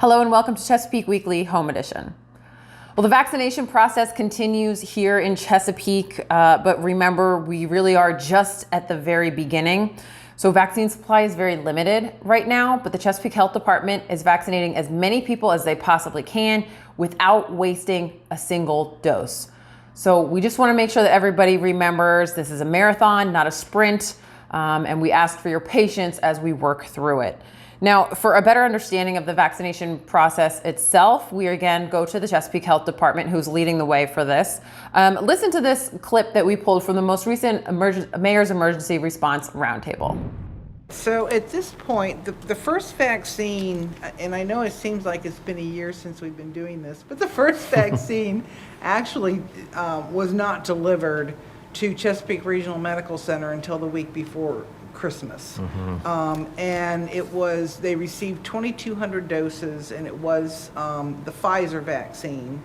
Hello and welcome to Chesapeake Weekly Home Edition. Well, the vaccination process continues here in Chesapeake, but remember, we really are just at the very beginning. So vaccine supply is very limited right now, but the Chesapeake Health Department is vaccinating as many people as they possibly can without wasting a single dose. So we just want to make sure that everybody remembers this is a marathon, not a sprint, and we ask for your patience as we work through it. Now, for a better understanding of the vaccination process itself, we again go to the Chesapeake Health Department, who's leading the way for this. Listen to this clip that we pulled from the most recent Mayor's Emergency Response Roundtable. So at this point, the first vaccine, and I know it seems like it's been a year since we've been doing this, but the first vaccine actually was not delivered to Chesapeake Regional Medical Center until the week before Christmas. And they received 2,200 doses, and it was the Pfizer vaccine.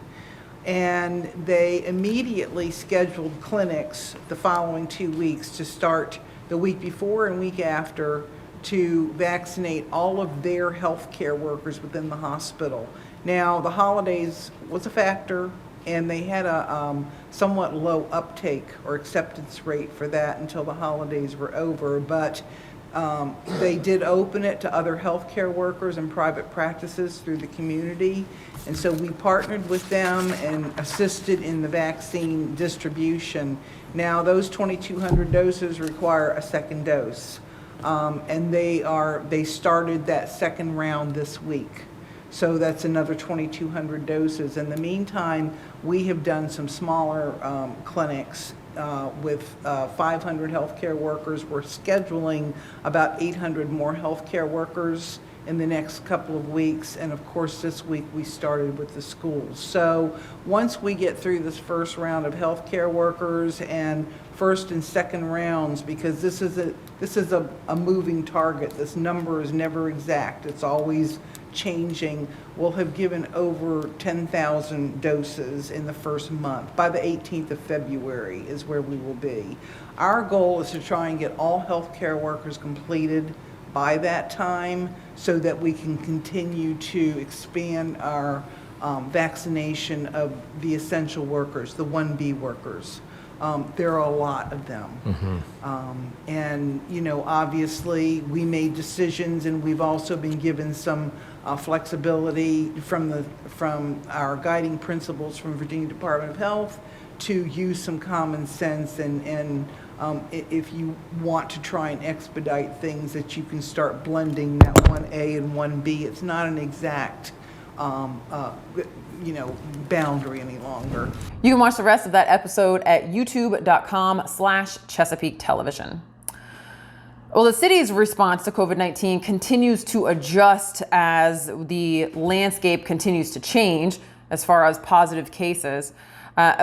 And they immediately scheduled clinics the following 2 weeks to start the week before and week after to vaccinate all of their healthcare workers within the hospital. Now, the holidays was a factor, and they had a somewhat low uptake or acceptance rate for that until the holidays were over, but they did open it to other healthcare workers and private practices through the community, and so we partnered with them and assisted in the vaccine distribution. Now, those 2,200 doses require a second dose, and they started that second round this week. So that's another 2,200 doses. In the meantime, we have done some smaller clinics with 500 healthcare workers. We're scheduling about 800 more healthcare workers in the next couple of weeks. And of course, this week we started with the schools. So once we get through this first round of healthcare workers and first and second rounds, because this is a moving target. This number is never exact. It's always changing. We'll have given over 10,000 doses in the first month. By the 18th of February is where we will be. Our goal is to try and get all healthcare workers completed by that time so that we can continue to expand our vaccination of the essential workers, the 1B workers. There are a lot of them. And, obviously we made decisions, and we've also been given some flexibility from our guiding principles from Virginia Department of Health to use some common sense and if you want to try and expedite things, that you can start blending that 1A and 1B. It's not an exact boundary any longer. You can watch the rest of that episode at youtube.com/Chesapeake Television. Well, the city's response to COVID-19 continues to adjust as the landscape continues to change as far as positive cases.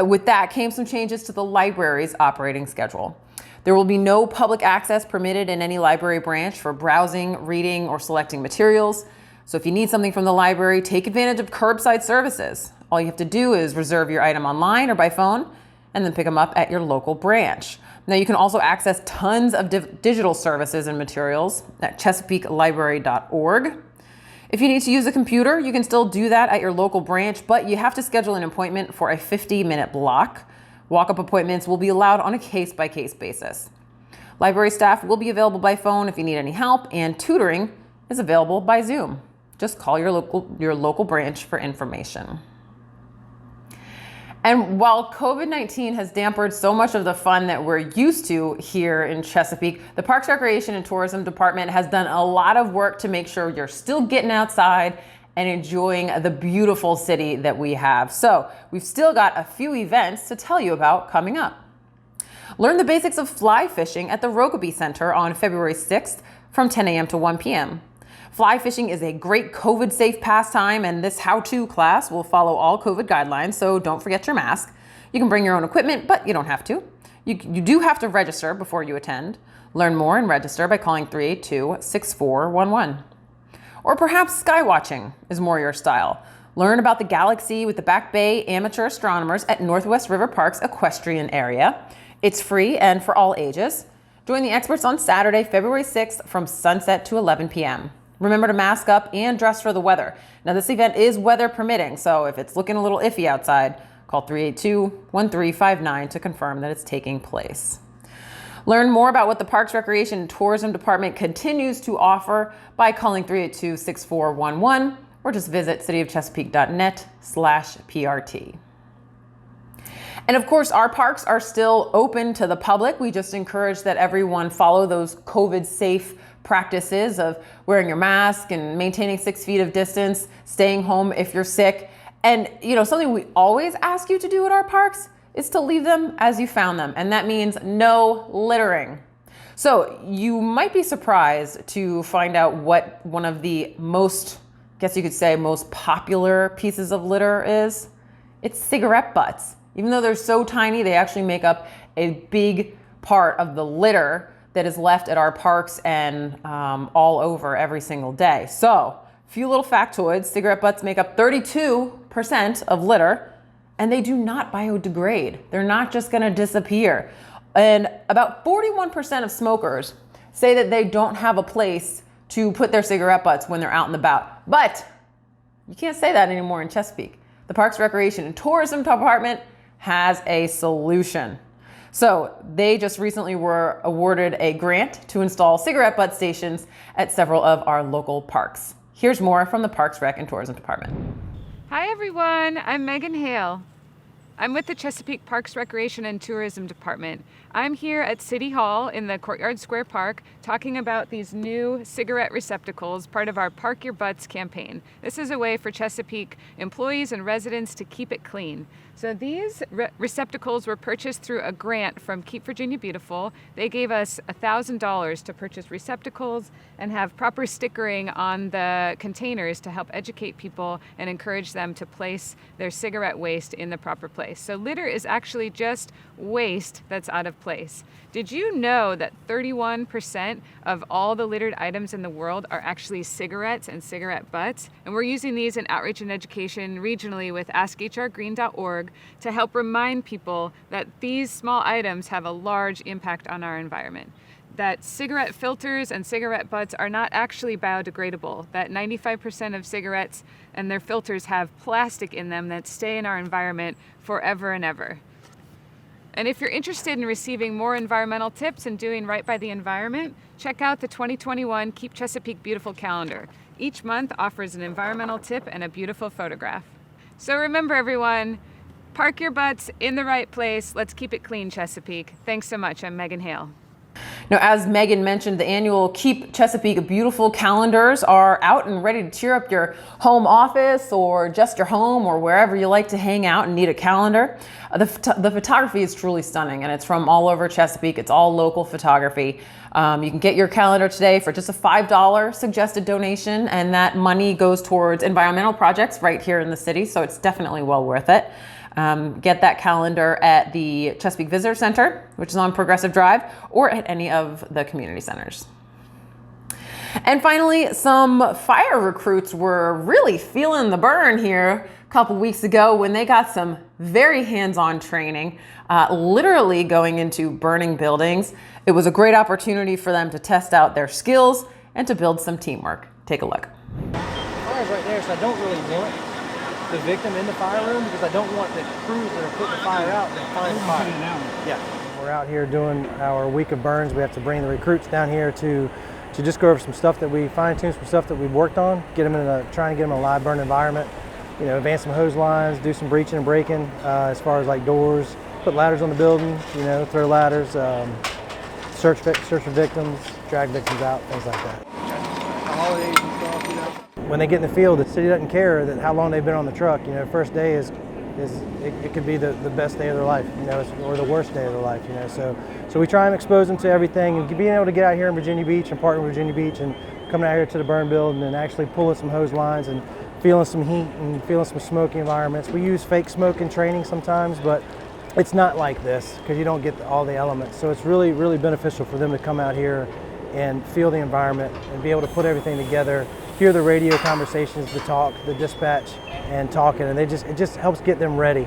With that came some changes to the library's operating schedule. There will be no public access permitted in any library branch for browsing, reading, or selecting materials. So if you need something from the library, take advantage of curbside services. All you have to do is reserve your item online or by phone and then pick them up at your local branch. Now, you can also access tons of digital services and materials at chesapeakelibrary.org. If you need to use a computer, you can still do that at your local branch, but you have to schedule an appointment for a 50-minute block. Walk-up appointments will be allowed on a case-by-case basis. Library staff will be available by phone if you need any help, and tutoring is available by Zoom. Just call your local branch for information. And while COVID-19 has dampened so much of the fun that we're used to here in Chesapeake, the Parks, Recreation, and Tourism Department has done a lot of work to make sure you're still getting outside and enjoying the beautiful city that we have. So we've still got a few events to tell you about coming up. Learn the basics of fly fishing at the Rokeby Center on February 6th from 10 a.m. to 1 p.m. Fly fishing is a great COVID-safe pastime, and this how-to class will follow all COVID guidelines, so don't forget your mask. You can bring your own equipment, but you don't have to. You do have to register before you attend. Learn more and register by calling 382-6411. Or perhaps skywatching is more your style. Learn about the galaxy with the Back Bay amateur astronomers at Northwest River Park's equestrian area. It's free and for all ages. Join the experts on Saturday, February 6th from sunset to 11 p.m. Remember to mask up and dress for the weather. Now, this event is weather permitting, so if it's looking a little iffy outside, call 382-1359 to confirm that it's taking place. Learn more about what the Parks, Recreation, and Tourism Department continues to offer by calling 382-6411 or just visit cityofchesapeake.net/PRT. And of course, our parks are still open to the public. We just encourage that everyone follow those COVID-safe practices of wearing your mask and maintaining 6 feet of distance, staying home if you're sick. And something we always ask you to do at our parks is to leave them as you found them. And that means no littering. So you might be surprised to find out what one of the most popular pieces of litter is. It's cigarette butts. Even though they're so tiny, they actually make up a big part of the litter that is left at our parks and all over every single day. So, a few little factoids. Cigarette butts make up 32% of litter, and they do not biodegrade. They're not just gonna disappear. And about 41% of smokers say that they don't have a place to put their cigarette butts when they're out and about. But you can't say that anymore in Chesapeake. The Parks, Recreation, and Tourism Department has a solution. So they just recently were awarded a grant to install cigarette butt stations at several of our local parks. Here's more from the Parks, Rec, and Tourism Department. Hi everyone, I'm Megan Hale. I'm with the Chesapeake Parks, Recreation, and Tourism Department. I'm here at City Hall in the Courtyard Square Park talking about these new cigarette receptacles, part of our Park Your Butts campaign. This is a way for Chesapeake employees and residents to keep it clean. So these receptacles were purchased through a grant from Keep Virginia Beautiful. They gave us $1,000 to purchase receptacles and have proper stickering on the containers to help educate people and encourage them to place their cigarette waste in the proper place. So litter is actually just waste that's out of place. Did you know that 31% of all the littered items in the world are actually cigarettes and cigarette butts? And we're using these in outreach and education regionally with AskHRGreen.org to help remind people that these small items have a large impact on our environment. That cigarette filters and cigarette butts are not actually biodegradable, that 95% of cigarettes and their filters have plastic in them that stay in our environment forever and ever. And if you're interested in receiving more environmental tips and doing right by the environment, check out the 2021 Keep Chesapeake Beautiful calendar. Each month offers an environmental tip and a beautiful photograph. So remember everyone, park your butts in the right place. Let's keep it clean, Chesapeake. Thanks so much. I'm Megan Hale. Now, as Megan mentioned, the annual Keep Chesapeake Beautiful calendars are out and ready to cheer up your home office or just your home or wherever you like to hang out and need a calendar. The photography is truly stunning, and it's from all over Chesapeake. It's all local photography. You can get your calendar today for just a $5 suggested donation, and that money goes towards environmental projects right here in the city, so it's definitely well worth it. Get that calendar at the Chesapeake Visitor Center, which is on Progressive Drive, or at any of the community centers. And finally, some fire recruits were really feeling the burn here a couple weeks ago when they got some very hands-on training, literally going into burning buildings. It was a great opportunity for them to test out their skills and to build some teamwork. Take a look. Fire's right there, so I don't really want the victim in the fire room because I don't want the crews that are putting the fire out to find the fire. Yeah. We're out here doing our week of burns. We have to bring the recruits down here to just go over some stuff that we fine-tune, some stuff that we've worked on, trying to get them in a live burn environment. Advance some hose lines, do some breaching and breaking as far as like doors, put ladders on the building, throw ladders, search for victims, drag victims out, things like that. Holidays and stuff, When they get in the field, the city doesn't care that how long they've been on the truck. First day it could be the best day of their life, or the worst day of their life, So we try and expose them to everything, and being able to get out here in Virginia Beach and partner with Virginia Beach and coming out here to the burn building and actually pulling some hose lines and feeling some heat and feeling some smoky environments. We use fake smoke in training sometimes, but it's not like this because you don't get all the elements. So it's really, really beneficial for them to come out here and feel the environment and be able to put everything together, hear the radio conversations, the talk, the dispatch, and talking, and it just helps get them ready.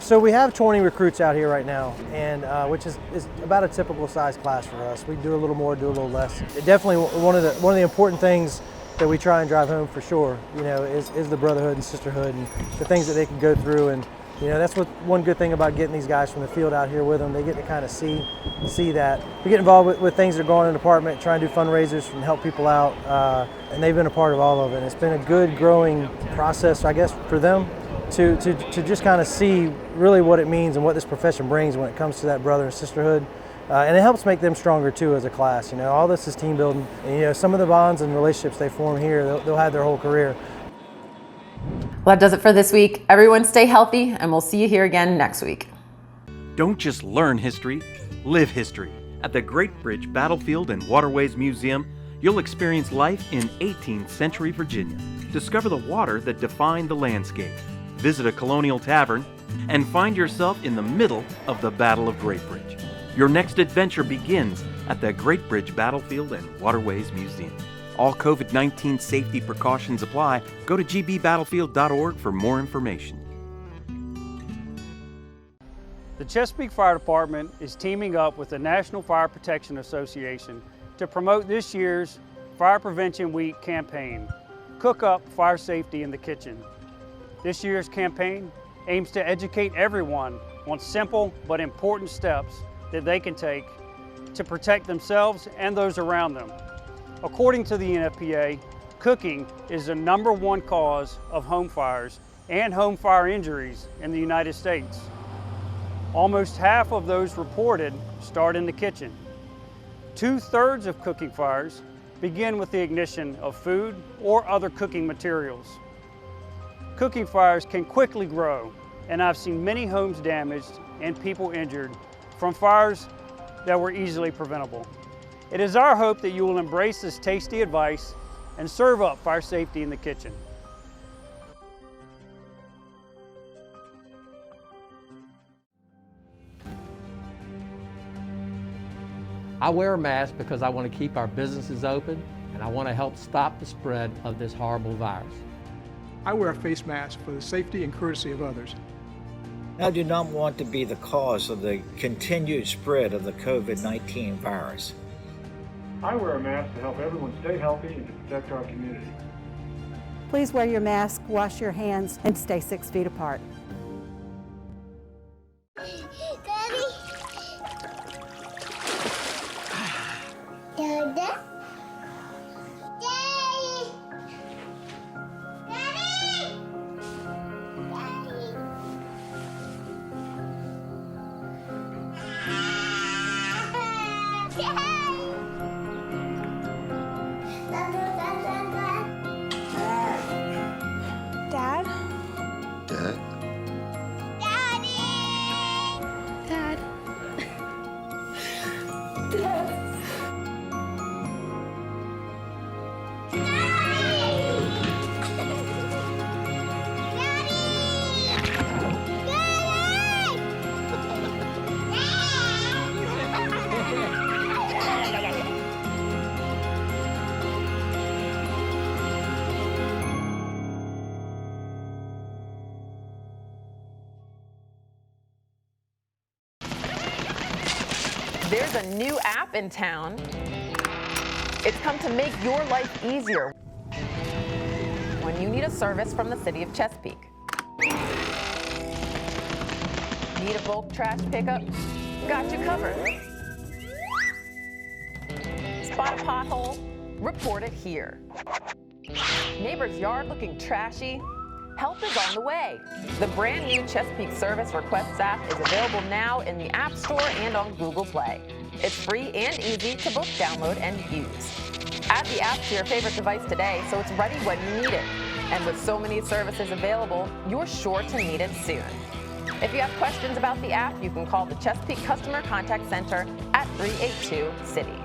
So we have 20 recruits out here right now, and which is about a typical size class for us. We do a little more, do a little less. Definitely one of the important things that we try and drive home for sure, is the brotherhood and sisterhood and the things that they can go through. And that's one good thing about getting these guys from the field out here with them. They get to kind of see that. We get involved with things that are going on in the department, try and do fundraisers and help people out, and they've been a part of all of it. And it's been a good growing process, I guess, for them to just kind of see really what it means and what this profession brings when it comes to that brother and sisterhood. And it helps make them stronger too as a class. All this is team building. And some of the bonds and relationships they form here, they'll have their whole career. Well, that does it for this week. Everyone stay healthy, and we'll see you here again next week. Don't just learn history, live history. At the Great Bridge Battlefield and Waterways Museum, you'll experience life in 18th century Virginia. Discover the water that defined the landscape. Visit a colonial tavern and find yourself in the middle of the Battle of Great Bridge. Your next adventure begins at the Great Bridge Battlefield and Waterways Museum. All COVID-19 safety precautions apply. Go to gbbattlefield.org for more information. The Chesapeake Fire Department is teaming up with the National Fire Protection Association to promote this year's Fire Prevention Week campaign, Cook Up Fire Safety in the Kitchen. This year's campaign aims to educate everyone on simple but important steps that they can take to protect themselves and those around them. According to the NFPA, cooking is the #1 cause of home fires and home fire injuries in the United States. Almost half of those reported start in the kitchen. 2/3 of cooking fires begin with the ignition of food or other cooking materials. Cooking fires can quickly grow, and I've seen many homes damaged and people injured from fires that were easily preventable. It is our hope that you will embrace this tasty advice and serve up fire safety in the kitchen. I wear a mask because I want to keep our businesses open and I want to help stop the spread of this horrible virus. I wear a face mask for the safety and courtesy of others. I do not want to be the cause of the continued spread of the COVID-19 virus. I wear a mask to help everyone stay healthy and to protect our community. Please wear your mask, wash your hands, and stay 6 feet apart. Daddy? Dada? Daddy? Daddy? Dad? Dad? Daddy! Dad. There's a new app in town. It's come to make your life easier when you need a service from the city of Chesapeake. Need a bulk trash pickup? Got you covered. Spot a pothole? Report it here. Neighbor's yard looking trashy? Help is on the way. The brand new Chesapeake Service Requests app is available now in the App Store and on Google Play. It's free and easy to both download and use. Add the app to your favorite device today so it's ready when you need it. And with so many services available, you're sure to need it soon. If you have questions about the app, you can call the Chesapeake Customer Contact Center at 382-CITY.